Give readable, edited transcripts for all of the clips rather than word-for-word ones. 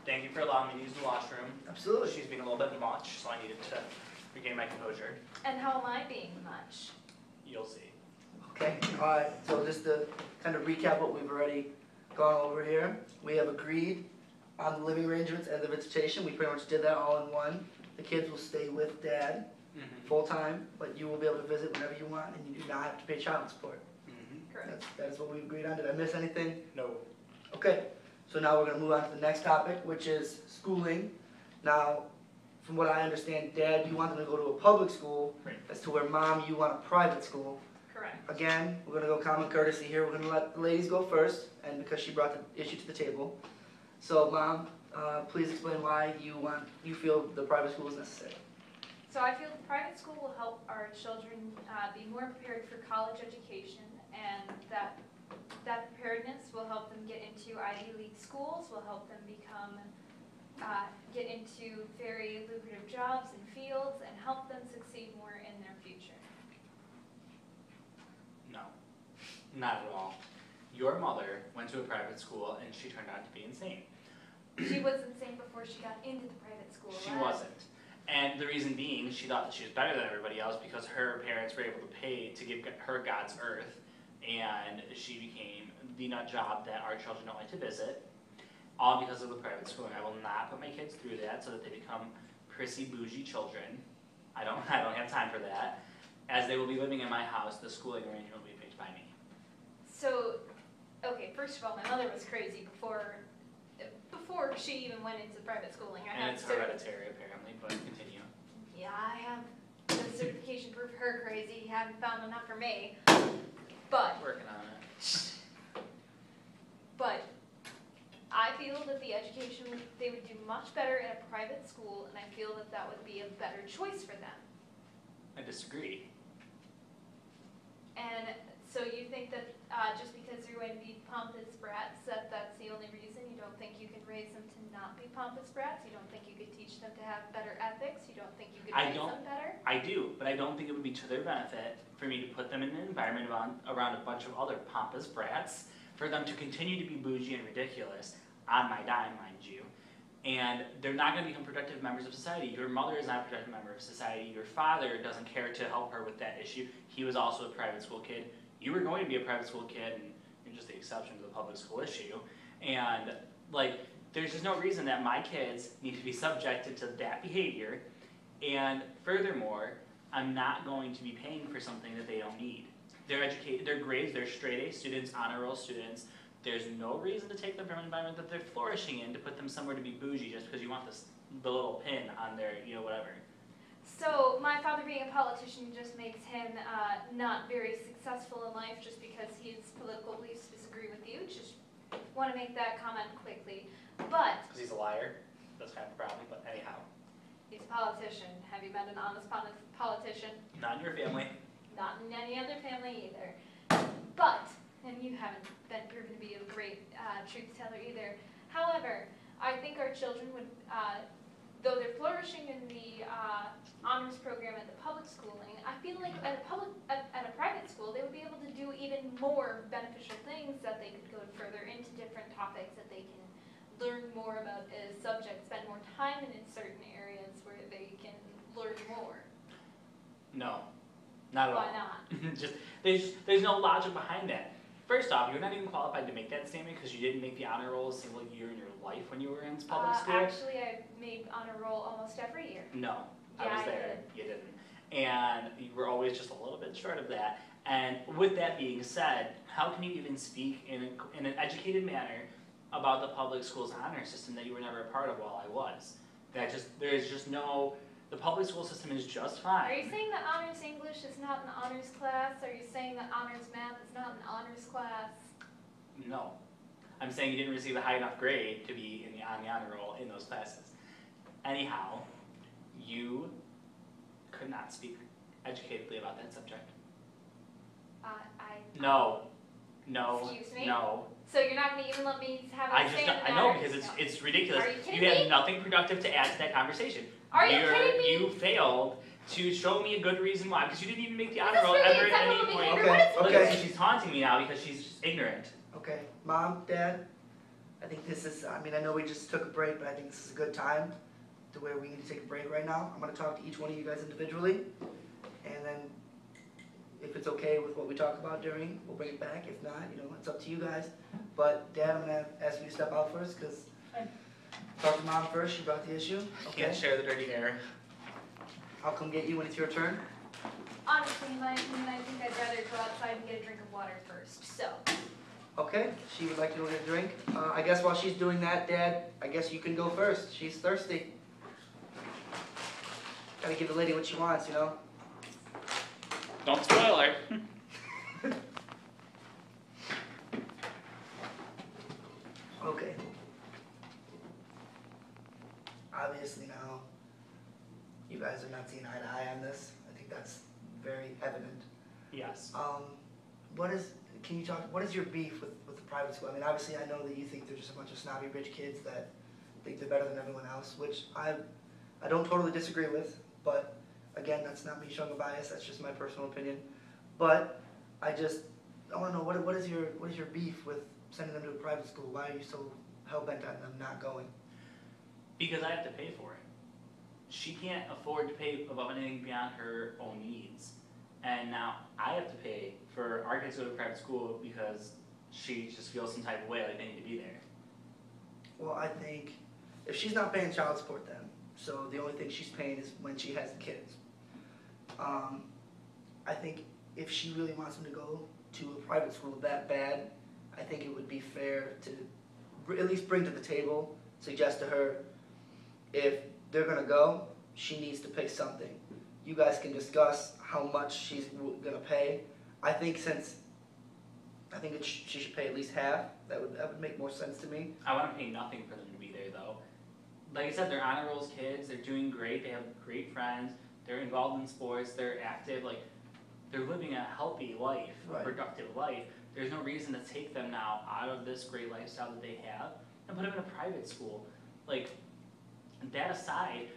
Thank you for allowing me to use the washroom. Absolutely. She's being a little bit much, so I needed to regain my composure. And how am I being much? You'll see. Okay, alright, so just to kind of recap what we've already gone over here, we have agreed on the living arrangements and the visitation. We pretty much did that all in one. The kids will stay with Dad full-time, but you will be able to visit whenever you want, and you do not have to pay child support. Correct. That is what we agreed on. Did I miss anything? No. Okay, so now we're going to move on to the next topic, which is schooling. Now, from what I understand, Dad, you want them to go to a public school, Right. as to where Mom, you want a private school. Correct. Again, we're going to go common courtesy here. We're going to let the ladies go first, and because she brought the issue to the table. So, Mom, please explain why you feel the private school is necessary. So I feel the private school will help our children be more prepared for college education, and that preparedness will help them get into Ivy League schools, will help them get into very lucrative jobs and fields, and help them succeed more in their future. No. Not at all. Your mother went to a private school and she turned out to be insane. She was insane before she got into the private school. She wasn't. And the reason being, she thought that she was better than everybody else because her parents were able to pay to give her God's earth, and she became the nut job that our children don't like to visit, all because of the private school. And I will not put my kids through that so that they become prissy, bougie children. I don't have time for that. As they will be living in my house, the schooling arrangement will be picked by me. So, okay, first of all, my mother was crazy before she even went into private schooling. And it's hereditary, apparently, but continue. Yeah, I have the certification proof her crazy. Haven't found enough for me. But Working on it. I feel that the education, they would do much better in a private school, and I feel that that would be a better choice for them. I disagree. And so you think that just because they're going to be pompous brats, that's the only reason? You don't think you can raise them to not be pompous brats? You don't think you could teach them to have better ethics? You don't think you could raise them better? I do, but I don't think it would be to their benefit for me to put them in an environment around a bunch of other pompous brats, for them to continue to be bougie and ridiculous, on my dime, mind you. And they're not going to become productive members of society. Your mother is not a productive member of society. Your father doesn't care to help her with that issue. He was also a private school kid. You were going to be a private school kid, and you're just the exception to the public school issue. And, like, there's just no reason that my kids need to be subjected to that behavior. And furthermore, I'm not going to be paying for something that they don't need. Their grades, they're straight A students, honor roll students. There's no reason to take them from an environment that they're flourishing in to put them somewhere to be bougie just because you want the little pin on their, whatever. So my father being a politician just makes him not very successful in life just because his political beliefs disagree with you. Just want to make that comment quickly. But Because he's a liar. That's kind of a problem, but anyhow. he's a politician. Have you met an honest politician? Not in your family. Not in any other family either. But, and you haven't been proven to be a great truth teller either. However, I think our children would, though they're flourishing in the honors program at the public schooling, I feel like at a private school they would be able to do even more beneficial things, that they could go further into different topics, that they can learn more about a subject, spend more time in certain areas where they can learn more. No. Not at all. Why not? There's no logic behind that. First off, you're not even qualified to make that statement because you didn't make the honor roll a single year in your life when you were in public school. Actually, I made honor roll almost every year. No, Yeah, I was I there. You didn't. And you were always just a little bit short of that. And with that being said, how can you even speak in an educated manner about the public school's honor system that you were never a part of while I was? The public school system is just fine. Are you saying that honors English is not an honors class? Are you saying that honors math is not an honors class? No. I'm saying you didn't receive a high enough grade to be on the honor roll in those classes. Anyhow, you could not speak educatedly about that subject. No. Excuse me? No. So you're not going to even let me have a say in the I know, matter? because it's ridiculous. Are you kidding You me? have nothing productive to add to that conversation. Are you kidding me? You failed to show me a good reason why, because you didn't even make the honor That's roll really ever at any acceptable point. behavior. What is Okay. Look, she's taunting me now because she's ignorant. Okay, Mom, Dad, I think this is, I mean, I know we just took a break, but I think this is a good time to where we need to take a break right now. I'm gonna talk to each one of you guys individually, and then if it's okay with what we talk about during, we'll bring it back. If not, you know, it's up to you guys. But Dad, I'm gonna ask you to step out first, because Fine. talk to Mom first, she brought the issue. Can't Okay, share the dirty air. I'll come get you when it's your turn. Honestly, in my opinion, I think I'd rather go outside and get a drink of water first, so. Okay, she would like to go get a drink. I guess while she's doing that, Dad, I guess you can go first. She's thirsty. Gotta give the lady what she wants, you know? Don't spoil her. Okay. Obviously now, you guys are not seeing eye to eye on this. I think that's very evident. Yes. Can you talk, what is your beef with the private school? I mean, obviously I know that you think they're just a bunch of snobby rich kids that think they're better than everyone else, which I don't totally disagree with, but again, that's not me showing a bias, that's just my personal opinion. But I wanna know, what is your beef with sending them to a private school? Why are you so hell-bent on them not going? Because I have to pay for it. She can't afford to pay above anything beyond her own needs. And now I have to pay for our kids to go to private school because she just feels some type of way like they need to be there. Well, I think if she's not paying child support then, so the only thing she's paying is when she has the kids. I think if she really wants them to go to a private school that bad, I think it would be fair to at least bring to the table, suggest to her, if they're gonna go, she needs to pay something. You guys can discuss how much she's gonna pay. I think she should pay at least half. That would make more sense to me. I want to pay nothing for them to be there though. Like I said, they're honor rolls kids, they're doing great, they have great friends, they're involved in sports, they're active, like they're living a healthy life, Right. a productive life. There's no reason to take them now out of this great lifestyle that they have and put them in a private school. Like, that aside,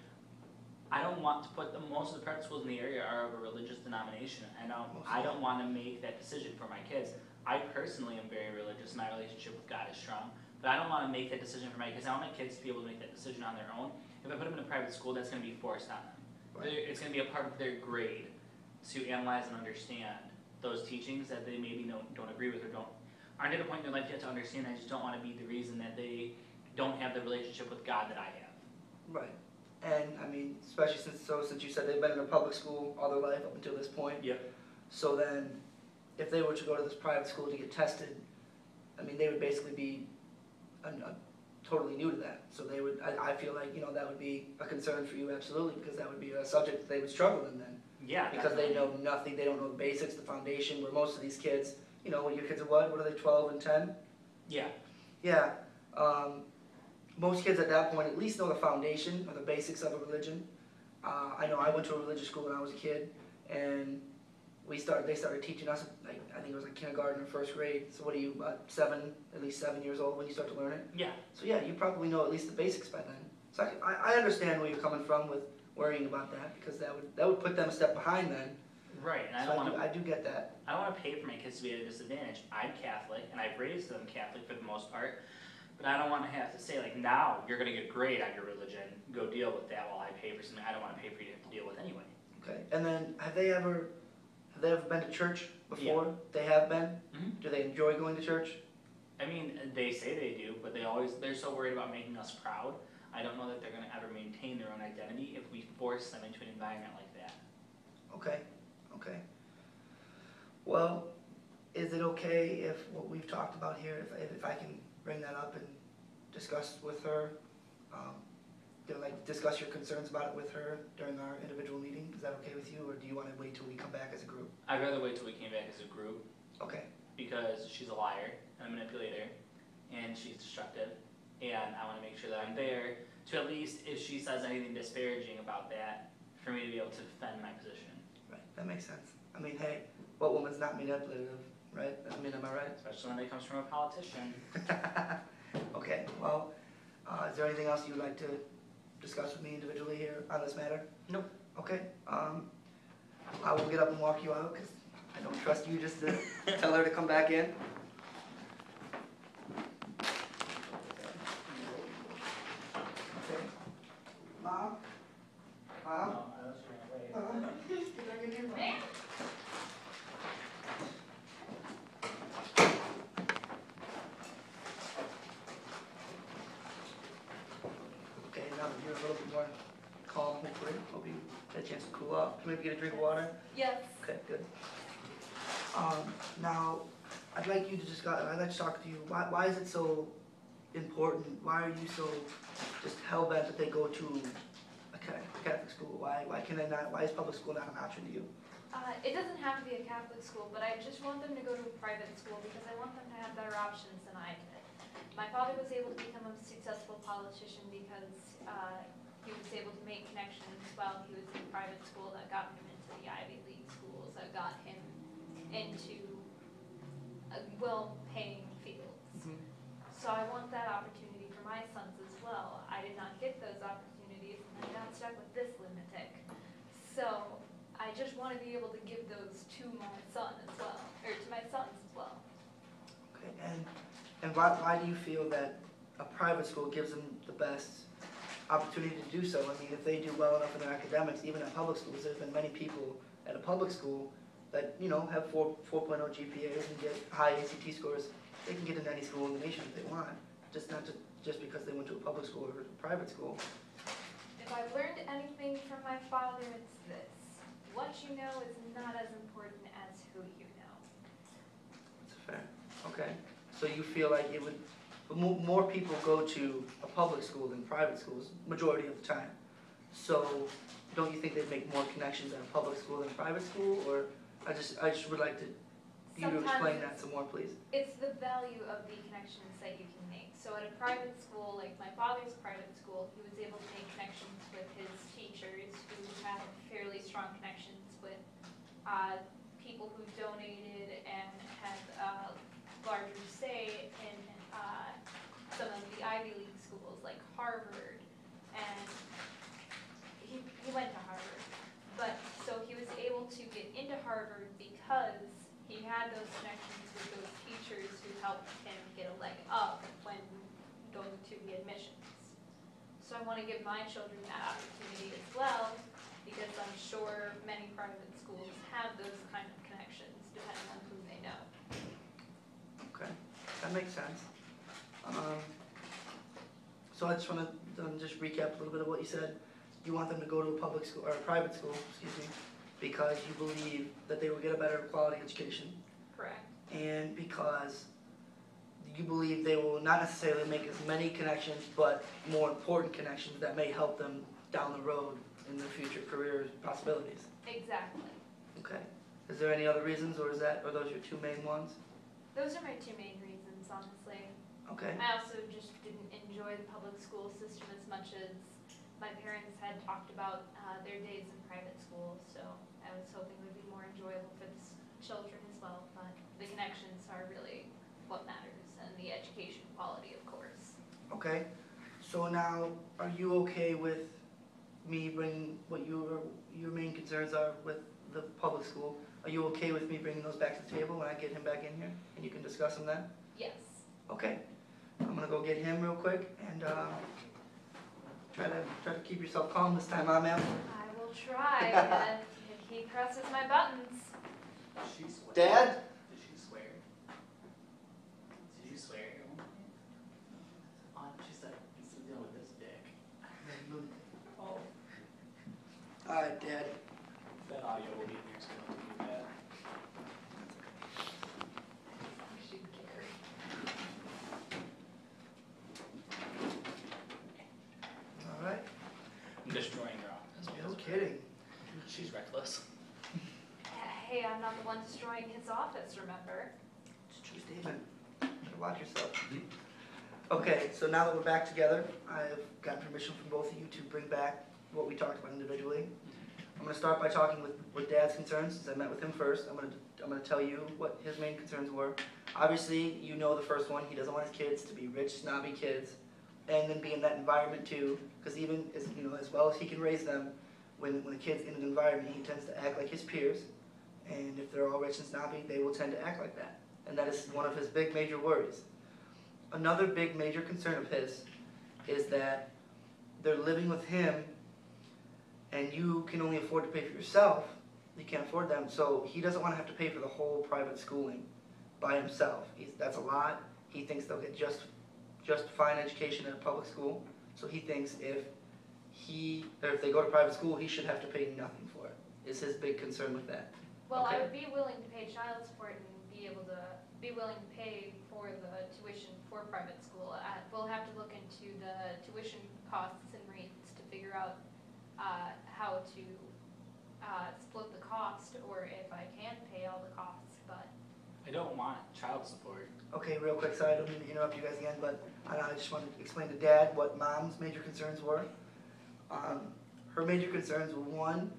I don't want to put them, most of the private schools in the area are of a religious denomination. I don't want to make that decision for my kids. I personally am very religious, my relationship with God is strong, but I don't want to make that decision for my kids. I want my kids to be able to make that decision on their own. If I put them in a private school, that's going to be forced on them. Right. It's going to be a part of their grade to analyze and understand those teachings that they maybe don't agree with or aren't at a point in their life yet to understand. I just don't want to be the reason that they don't have the relationship with God that I have. Right. And I mean, especially since you said they've been in a public school all their life up until this point. Yep. So then, if they were to go to this private school to get tested, I mean, they would basically be totally new to that. So they would, I feel like, you know, that would be a concern for you, absolutely, because that would be a subject that they would struggle in then. Yeah. Because they know nothing, they don't know the basics, the foundation, where most of these kids, you know, when your kids are what are they, 12 and 10? Yeah. Yeah. Most kids at that point at least know the foundation or the basics of a religion. I know I went to a religious school when I was a kid, and they started teaching us, like, I think it was like kindergarten or first grade. So what are you, about at least 7 years old when you start to learn it? Yeah. So yeah, you probably know at least the basics by then. So I understand where you're coming from with worrying about that, because that would put them a step behind then. Right. And So I do get that. I don't want to pay for my kids to be at a disadvantage. I'm Catholic, and I've raised them Catholic for the most part, but I don't want to have to say, like, now you're going to get great on your religion, go deal with that while I pay for something I don't want to pay for you to have to deal with anyway. Okay. And then have they ever been to church before? Yeah. They have been? Mm-hmm. Do they enjoy going to church? I mean, they say they do, but they're so worried about making us proud. I don't know that they're going to ever maintain their own identity if we force them into an environment like that. Okay. Okay. Well, is it okay if what we've talked about here, if I can bring that up and discuss with her, discuss your concerns about it with her during our individual meeting? Is that okay with you, or do you want to wait till we come back as a group? I'd rather wait till we came back as a group. Okay. Because she's a liar, and a manipulator, and she's destructive, and I want to make sure that I'm there to at least, if she says anything disparaging about that, for me to be able to defend my position. Right, that makes sense. I mean, hey, what woman's not manipulative, right? I mean, am I right? Especially when it comes from a politician. Okay, well, is there anything else you'd like to discuss with me individually here on this matter? Nope. Okay, I will get up and walk you out, because I don't trust you just to tell her to come back in. you're a little bit more calm, hopefully. Hope you get a chance to cool off. Maybe get a drink of water. Yes. Okay, good. Now, I'd like to talk to you. Why is it so important? Why are you so just hell bent that they go to a Catholic school? Why can they not? Why is public school not an option to you? It doesn't have to be a Catholic school, but I just want them to go to a private school because I want them to have better options than I did. My father was able to become a successful politician because he was able to make connections while he was in private school that got him into the Ivy League schools, that got him into well-paying fields. Mhm. So I want that opportunity for my sons as well. I did not get those opportunities and I got stuck with this lunatic. So I just want to be able to give those to my son as well, or to my sons as well. Okay, and why do you feel that a private school gives them the best opportunity to do so? I mean, if they do well enough in their academics, even at public schools, there's been many people at a public school that, you know, have 4.0 GPAs and get high ACT scores. They can get into any school in the nation if they want, not just because they went to a public school or a private school. If I've learned anything from my father, it's this. What you know is not as important as who you know. That's fair. Okay. So you feel like it would, more people go to a public school than private schools, majority of the time. So don't you think they'd make more connections at a public school than a private school? Or I just would like you to explain that some more, please. It's the value of the connections that you can make. So at a private school, like my father's private school, he was able to make connections with his teachers who had fairly strong connections with people who donated and had larger say in some of the Ivy League schools like Harvard, and he went to Harvard. But so he was able to get into Harvard because he had those connections with those teachers who helped him get a leg up when going to the admissions. So I want to give my children that opportunity as well, because I'm sure many private schools have those kind of connections depending on who they know. Okay, that makes sense. So I just want to just recap a little bit of what you said. You want them to go to a public school or a private school, because you believe that they will get a better quality education, Correct. and because you believe they will not necessarily make as many connections, but more important connections that may help them down the road in their future career possibilities. Exactly. Okay. Is there any other reasons, or are those your two main ones? Those are my two main reasons, honestly. Okay. I also just didn't enjoy the public school system as much as my parents had talked about their days in private school, so I was hoping it would be more enjoyable for the children as well, but the connections are really what matters, and the education quality, of course. Okay. So now, are you okay with me bringing what your main concerns are with the public school? Are you okay with me bringing those back to the table when I get him back in here, and you can discuss them then? Yes. Okay. I'm gonna go get him real quick and try to keep yourself calm this time, huh, ma'am? I will try, and if he presses my buttons. She swear. Dad? Did she swear? Did you swear? She said, he's dealing with this dick. Oh. All right, Dad. That audio will be in here, so don't do that. She Gary. All right. I'm destroying her office. No kidding. She's reckless. Hey, I'm not the one destroying his office, remember? It's a true statement. Better watch yourself. Okay, so now that we're back together, I've gotten permission from both of you to bring back what we talked about individually. I'm going to start by talking with Dad's concerns, since I met with him first. I'm going to tell you what his main concerns were. Obviously, you know the first one. He doesn't want his kids to be rich, snobby kids, and then be in that environment too. Because even as well as he can raise them, when a kid's in an environment, he tends to act like his peers. And if they're all rich and snobby, they will tend to act like that. And that is one of his big major worries. Another big major concern of his is that they're living with him, and you can only afford to pay for yourself. You can't afford them, so he doesn't want to have to pay for the whole private schooling by himself. That's a lot. He thinks they'll get just fine education at a public school. So he thinks if or if they go to private school, he should have to pay nothing for it, is his big concern with that. Well, I Okay. would be willing to pay child support and be willing to pay for the tuition for private school. We'll have to look into the tuition costs and rates to figure out how to split the cost, or if I can pay all the costs, but I don't want child support. Okay, real quick, sorry, I don't mean to interrupt you guys again, but I just wanted to explain to Dad what Mom's major concerns were. Her major concerns were, one,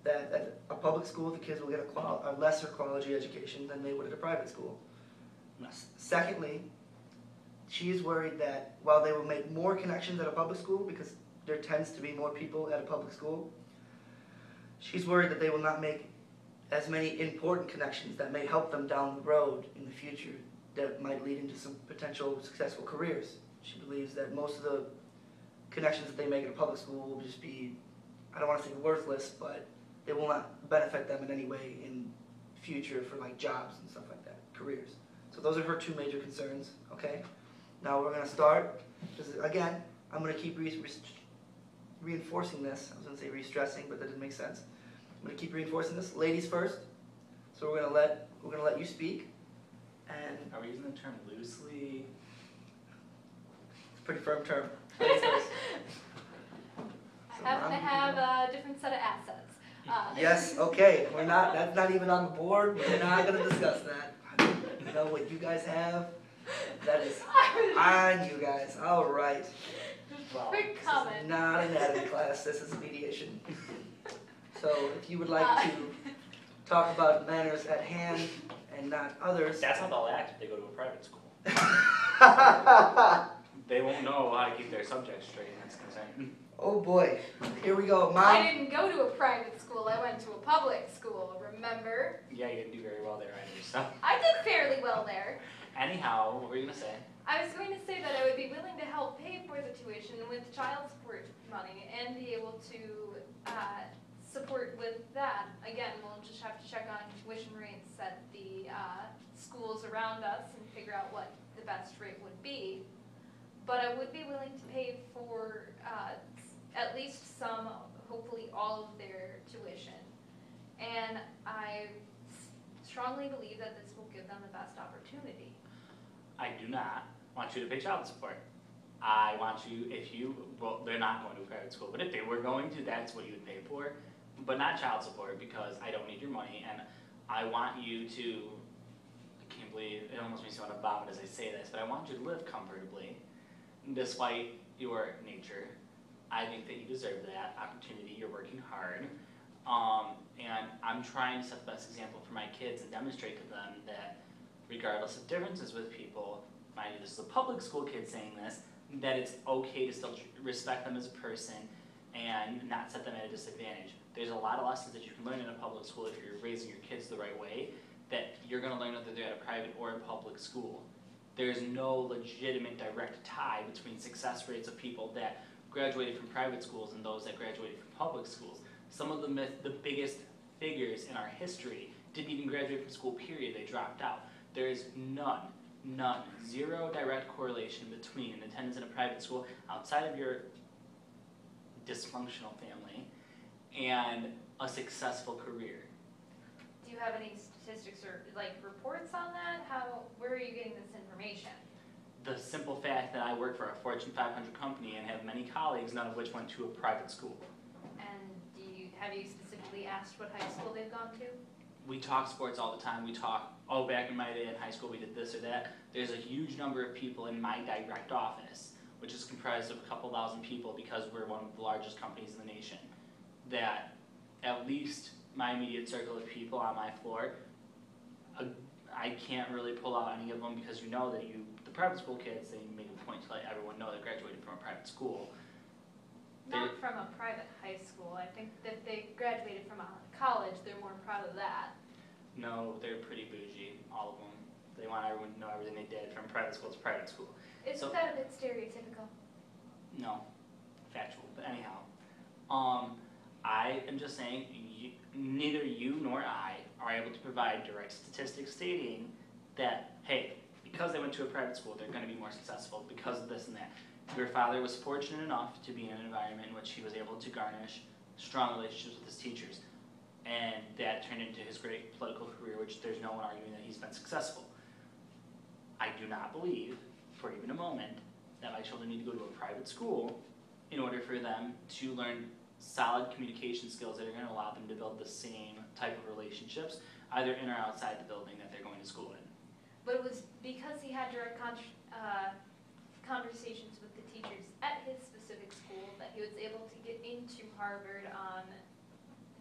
that at a public school, the kids will get a lesser quality education than they would at a private school. Secondly, she is worried that while they will make more connections at a public school, because there tends to be more people at a public school, she's worried that they will not make as many important connections that may help them down the road in the future that might lead into some potential successful careers. She believes that most of the connections that they make at a public school will just be, I don't want to say worthless, but they will not benefit them in any way in future for like jobs and stuff like that, careers. So those are her two major concerns, okay? Now we're gonna start, again, I'm gonna keep reinforcing this. I was gonna say re-stressing, but that didn't make sense. I'm gonna keep reinforcing this. Ladies first. So we're gonna let you speak. And Are we using the term loosely? it's a pretty firm term. Ladies first. I happen to have a different set of assets. Yes, okay. That's not even on the board. We're not gonna discuss that. You know what you guys have? That is on you guys. All right. Well, Quick This is comment. not an anatomy class. This is mediation. So if you would like to talk about matters at hand and not others. That's how they'll act if they go to a private school. They won't know how to keep their subjects straight, and that's concerning. Oh boy. Here we go. I Mom. didn't go to a private school, I went to a public school, remember? Yeah, you didn't do very well there either, so. I did fairly well there. Anyhow, what were you gonna say? I was going to say that I would be willing to help pay for the tuition with child support money and be able to support with that. Again, we'll just have to check on tuition rates at the schools around us and figure out what the best rate would be. But I would be willing to pay for at least some, hopefully all of their tuition. And I strongly believe that this will give them the best opportunity. I do not want you to pay child support. I want you, well, they're not going to a private school, but if they were going to, that's what you would pay for. But not child support, because I don't need your money, and I want you to, I can't believe, it almost makes me want to vomit as I say this, but I want you to live comfortably, despite your nature. I think that you deserve that opportunity, you're working hard, and I'm trying to set the best example for my kids and demonstrate to them that regardless of differences with people, mind you, this is a public school kid saying this, that it's okay to still respect them as a person and not set them at a disadvantage. There's a lot of lessons that you can learn in a public school if you're raising your kids the right way that you're going to learn whether they're at a private or a public school. There's no legitimate direct tie between success rates of people that graduated from private schools and those that graduated from public schools. Some of the biggest figures in our history didn't even graduate from school, period. They dropped out. There is none, zero direct correlation between an attendance in a private school outside of your dysfunctional family and a successful career. Do you have any statistics or like reports on that? Where are you getting this information? The simple fact that I work for a Fortune 500 company and have many colleagues, none of which went to a private school. And have you specifically asked what high school they've gone to? We talk sports all the time. We talk, oh, back in my day in high school we did this or that. There's a huge number of people in my direct office, which is comprised of a couple thousand people because we're one of the largest companies in the nation, that at least my immediate circle of people on my floor, I can't really pull out any of them because you know that the private school kids, they make a point to let everyone know they graduated from a private school. Not from a private high school. I think that they graduated from a college, they're more proud of that. No, they're pretty bougie, all of them. They want everyone to know everything they did from private school to private school. Isn't that a bit stereotypical? No, factual, but anyhow. I am just saying, neither you nor I are able to provide direct statistics stating that, hey, because they went to a private school, they're going to be more successful because of this and that. Your father was fortunate enough to be in an environment in which he was able to garnish strong relationships with his teachers. And that turned into his great political career, which there's no one arguing that he's been successful. I do not believe, for even a moment, that my children need to go to a private school in order for them to learn solid communication skills that are going to allow them to build the same type of relationships, either in or outside the building that they're going to school in. But it was because he had direct conversations with the teachers at his specific school that he was able to get into Harvard on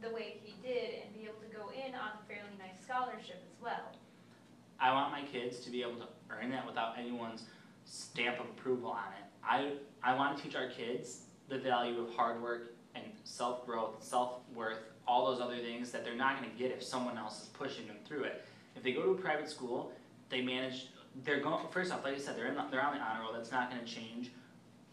the way he did and be able to go in on a fairly nice scholarship as well. I want my kids to be able to earn that without anyone's stamp of approval on it. I want to teach our kids the value of hard work and self-growth, self-worth, all those other things that they're not going to get if someone else is pushing them through it. If they go to a private school, first off, like I said, they're on the honor roll. That's not going to change.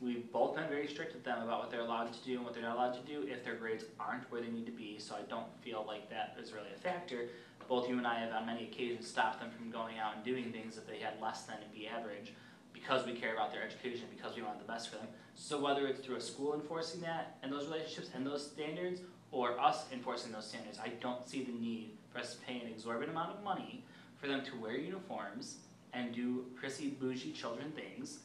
We've both been very strict with them about what they're allowed to do and what they're not allowed to do if their grades aren't where they need to be, so I don't feel like that is really a factor. Both you and I have on many occasions stopped them from going out and doing things that they had less than and be average because we care about their education, because we want the best for them. So whether it's through a school enforcing that and those relationships and those standards, or us enforcing those standards, I don't see the need for us to pay an exorbitant amount of money for them to wear uniforms and do prissy, bougie children things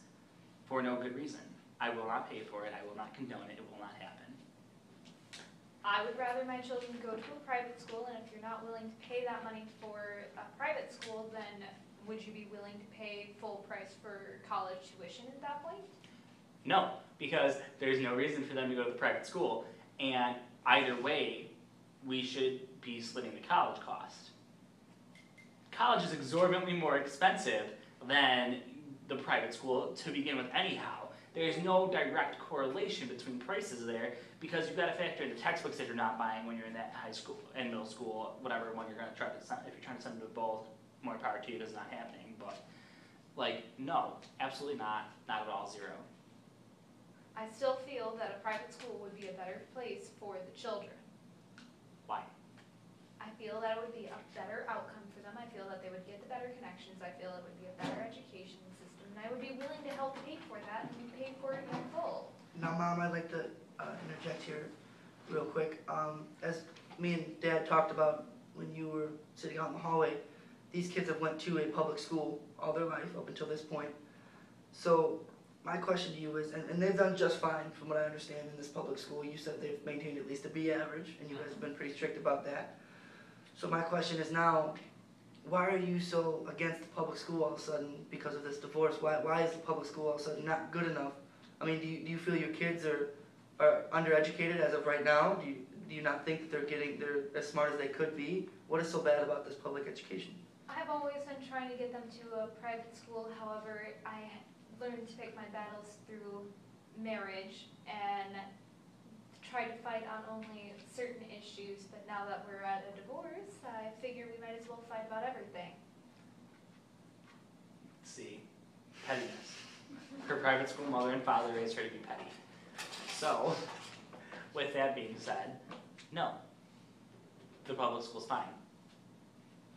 for no good reason. I will not pay for it, I will not condone it, it will not happen. I would rather my children go to a private school, and if you're not willing to pay that money for a private school, then would you be willing to pay full price for college tuition at that point? No, because there's no reason for them to go to the private school, and either way, we should be splitting the college cost. College is exorbitantly more expensive than the private school to begin with anyhow. There's no direct correlation between prices there because you've got to factor in the textbooks that you're not buying when you're in that high school and middle school, whatever one you're going to try to send. If you're trying to send them to both, more power to you, that's not happening. But, no, absolutely not at all, zero. I still feel that a private school would be a better place for the children. Why? I feel that it would be a better outcome for them. I feel that they would get the better connections. I feel it would be a better education system. And I would be willing to help pay for that and pay for it in full. Now, Mom, I'd like to interject here real quick. As me and Dad talked about when you were sitting out in the hallway, these kids have went to a public school all their life up until this point. So my question to you is, and they've done just fine from what I understand in this public school. You said they've maintained at least a B average, and you guys have been pretty strict about that. So my question is now, why are you so against the public school all of a sudden because of this divorce? Why is the public school all of a sudden not good enough? I mean, do you feel your kids are undereducated as of right now? Do you not think that they're as smart as they could be? What is so bad about this public education? I've always been trying to get them to a private school. However, I learned to pick my battles through marriage and try to fight on only certain issues. But now that we're at a divorce, I figure we might as well fight about everything. See, pettiness. Her private school mother and father raised her to be petty. So, with that being said, no, the public school's fine.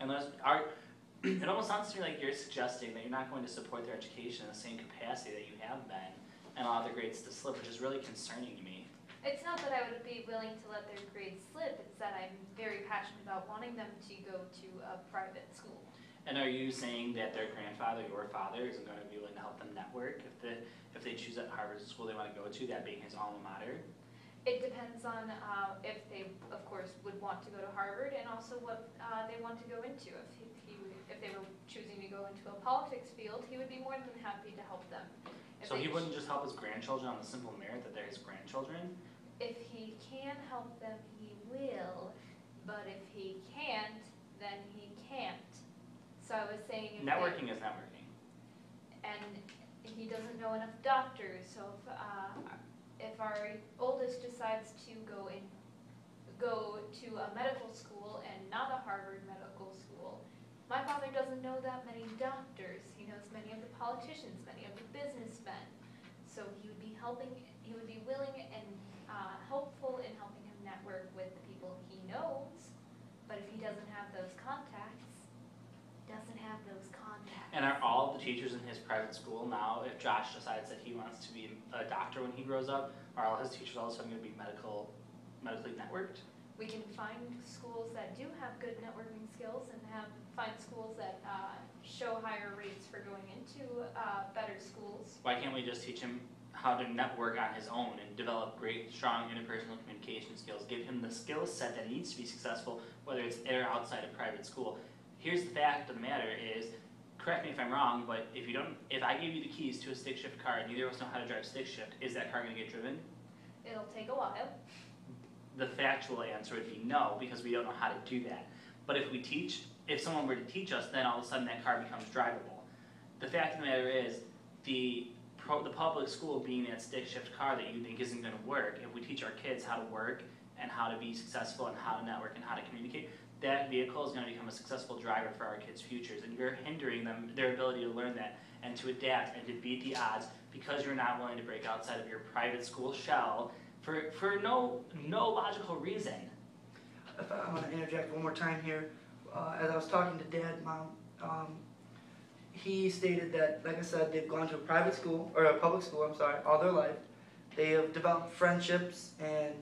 It almost sounds to me like you're suggesting that you're not going to support their education in the same capacity that you have been, and allow their grades to slip, which is really concerning to me. It's not that I would be willing to let their grades slip, it's that I'm very passionate about wanting them to go to a private school. And are you saying that their grandfather, your father, isn't going to be willing to help them network if they choose that Harvard school they want to go to, that being his alma mater? It depends on if they, of course, would want to go to Harvard and also what they want to go into. If they were choosing to go into a politics field, he would be more than happy to help them. So he wouldn't just help his grandchildren on the simple merit that they're his grandchildren? If he can help them, he will. But if he can't, then he can't. So I was saying... Networking is networking. And he doesn't know enough doctors, so if our oldest decides to go to a medical school and not a Harvard medical school, my father doesn't know that many doctors. He knows many of the politicians, many of the businessmen. So he would be willing and helpful in helping him network with the people he knows. But if he doesn't have those contacts, And are all the teachers in his private private school now, if Josh decides that he wants to be a doctor when he grows up, are all his teachers all of a sudden going to be medically networked? We can find schools that do have good networking skills and find schools that show higher rates for going into better schools. Why can't we just teach him how to network on his own and develop great, strong interpersonal communication skills? Give him the skill set that he needs to be successful, whether it's in or outside of private school. Here's the fact of the matter is, correct me if I'm wrong, but if I gave you the keys to a stick shift car and neither of us know how to drive stick shift, is that car going to get driven? It'll take a while. The factual answer would be no, because we don't know how to do that. But if someone were to teach us, then all of a sudden that car becomes drivable. The fact of the matter is, the public school being that stick shift car that you think isn't going to work, if we teach our kids how to work and how to be successful and how to network and how to communicate, that vehicle is going to become a successful driver for our kids' futures. And you're hindering them, their ability to learn that and to adapt and to beat the odds because you're not willing to break outside of your private school shell for no logical reason. If I'm going to interject one more time here. As I was talking to Dad, Mom, he stated that, like I said, they've gone to a private school, or a public school, I'm sorry, all their life. They have developed friendships and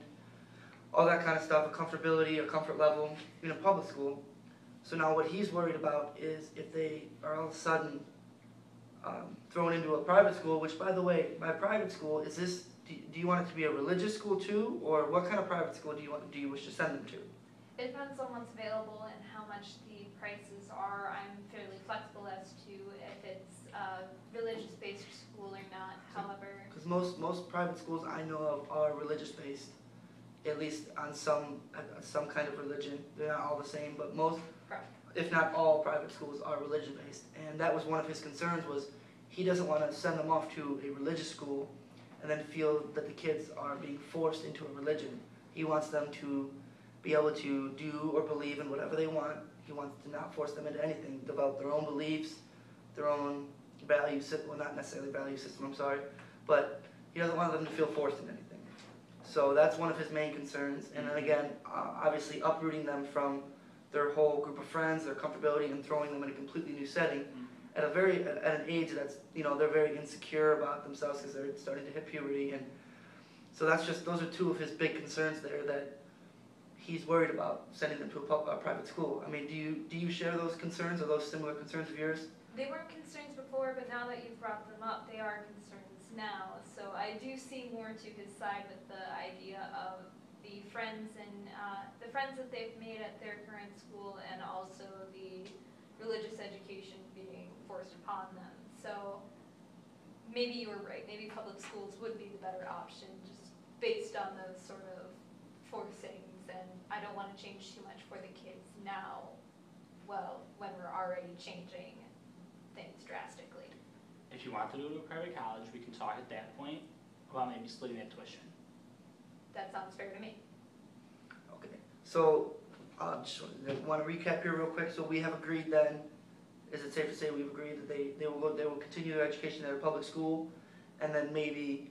all that kind of stuff, a comfortability, a comfort level in a public school. So now what he's worried about is if they are all of a sudden thrown into a private school, which, by the way, my private school, is this, do you want it to be a religious school too, or what kind of private school do you wish to send them to? It depends on what's available and how much the prices are. I'm fairly flexible as to if it's a religious-based school or not. However, Because most private schools I know of are religious-based, at least on some kind of religion. They're not all the same, but most, Correct. if not all, private schools are religion-based. And that was one of his concerns, was he doesn't want to send them off to a religious school and then feel that the kids are being forced into a religion. He wants them to be able to do or believe in whatever they want. He wants to not force them into anything, develop their own beliefs, their own value system, well, not necessarily value system, I'm sorry, but he doesn't want them to feel forced into anything. So that's one of his main concerns. And then again, obviously uprooting them from their whole group of friends, their comfortability, and throwing them in a completely new setting at an age that's, they're very insecure about themselves because they're starting to hit puberty. And so those are two of his big concerns there that he's worried about sending them to a private school. I mean, do you share those concerns, or those similar concerns of yours? they weren't concerns before, but now that you've brought them up, they are concerns now. So I do see more to his side with the idea of the friends that they've made at their current school, and also the religious education being forced upon them. So maybe you were right. Maybe public schools would be the better option, just based on those sort of forcings. And I don't want to change too much for the kids now, well, when we're already changing things drastically. If you want to go to a private college, we can talk at that point about maybe splitting that tuition. That sounds fair to me. Okay, so just want to recap here real quick. So we have agreed then, is it safe to say we've agreed that they will continue their education at a public school, and then maybe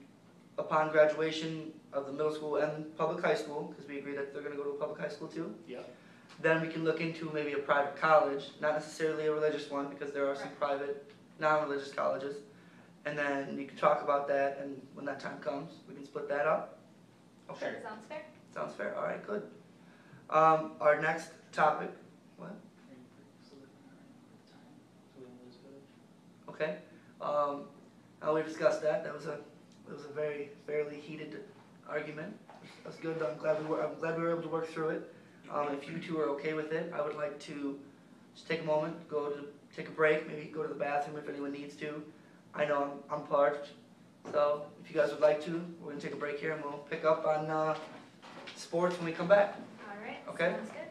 upon graduation of the middle school and public high school, because we agree that they're going to go to a public high school too, Yep. then we can look into maybe a private college, not necessarily a religious one, because there are some private non-religious colleges, and then you can talk about that, and when that time comes, we can split that up. Okay. Sure. Sounds fair. Sounds fair. All right, good. Our next topic. What? Okay. Now we discussed that. That was a very fairly heated argument. That's good. I'm glad we were able to work through it. If you two are okay with it, I would like to just take a moment, take a break, maybe go to the bathroom if anyone needs to. I know I'm parched, so if you guys would like to, we're gonna take a break here and we'll pick up on sports when we come back. All right. Okay. Sounds good.